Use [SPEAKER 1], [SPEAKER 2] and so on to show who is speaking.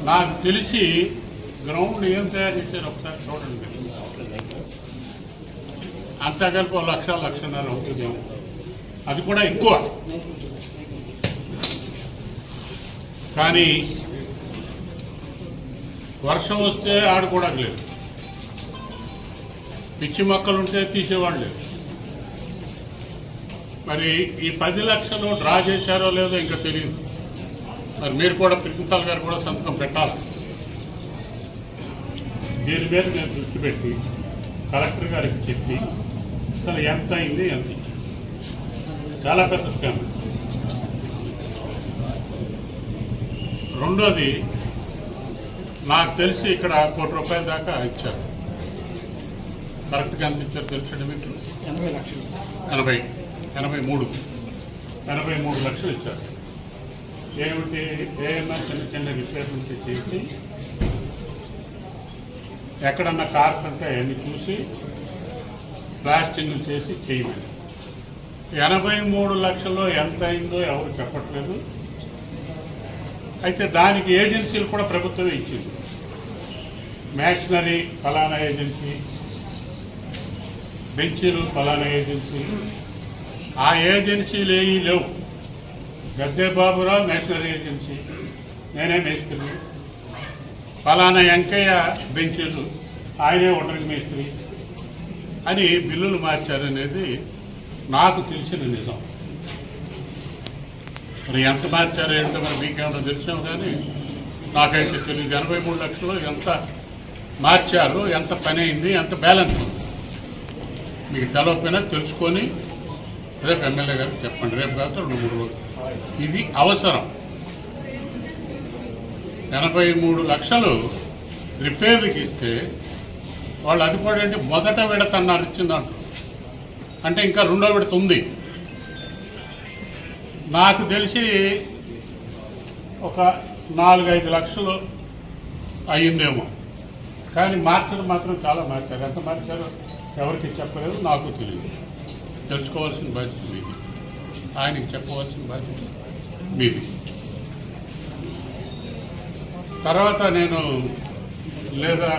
[SPEAKER 1] నాకు తెలిసి గ్రౌండ్ ఏం తయారు చేశారు ఒకసారి చూడండి. అంతా కలిపి 1,00,000-1,50,000 అవుతుందేమో, అది కూడా ఎక్కువ. కానీ వర్షం వస్తే ఆడుకోవడానికి లేదు, పిచ్చి మొక్కలు ఉంటే తీసేవాళ్ళు లేదు. మరి ఈ 10 లక్షలు డ్రా చేశారో లేదో ఇంకా తెలియదు. మరి మీరు కూడా ప్రిన్సిపాల్ గారు కూడా సంతకం పెట్టాలి. దీని మీద నేను దృష్టి పెట్టి కలెక్టర్ గారికి చెప్పి అసలు ఎంత అయింది, ఎంత చాలా పెద్ద స్కామ్. రెండోది, నాకు తెలిసి ఇక్కడ ₹1,00,00,000 దాకా ఇచ్చారు. కరెక్ట్గా ఎంత ఇచ్చారు తెలుసండి మీకు? 83 లక్షలు ఇచ్చారు. ఏమిటి, ఏమన్నా చిన్న చిన్న రిపేర్మెంట్ చేసి ఎక్కడన్నా కార్స్ అంటే అవన్నీ చూసి ప్లాస్టింగ్లు చేసి చేయమని. 83 లక్షల్లో ఎంత అయిందో ఎవరు చెప్పట్లేదు. అయితే దానికి ఏజెన్సీలు కూడా ప్రభుత్వమే ఇచ్చింది. మ్యాషనరీ ఫలానా ఏజెన్సీ, బెంచీలు ఫలానా ఏజెన్సీ. ఆ ఏజెన్సీలు ఏవి లేవు. గద్దె బాబురావు మ్యాషనరీ ఏజెన్సీ, నేనే మేస్త్రి. ఫలానా వెంకయ్య బెంచీలు, ఆయనే ఒంటరి మేస్త్రి అని బిల్లులు మార్చారనేది నాకు తెలిసిన నిజం. మరి ఎంత మార్చారో ఏంటో మరి మీకేమన్నా తెలిసాము, కానీ నాకైతే తెలియదు. 83 లక్షలు ఎంత మార్చారు, ఎంత పని అయింది, ఎంత బ్యాలెన్స్ ఉంది, మీకు తెలవకపోయినా తెలుసుకొని రేపు ఎమ్మెల్యే గారికి చెప్పండి. రేపు కాదు 2-3 రోజులు. ఇది అవసరం. 83 లక్షలు రిపేర్కి ఇస్తే వాళ్ళు అది కూడా అంటే మొదట విడత అన్నారు ఇచ్చిందంట, అంటే ఇంకా రెండో విడత ఉంది. నాకు తెలిసి ఒక 4-5 లక్షలు అయ్యిందేమో, కానీ మార్చడం మాత్రం చాలా మార్చారు. ఎంత మార్చారో ఎవరికి చెప్పలేదు, నాకు తెలియదు. తెలుసుకోవాల్సిన బాధ్యత మీది, ఆయనకి చెప్పవలసిన బాధ్యత మీది. తర్వాత నేను లేదా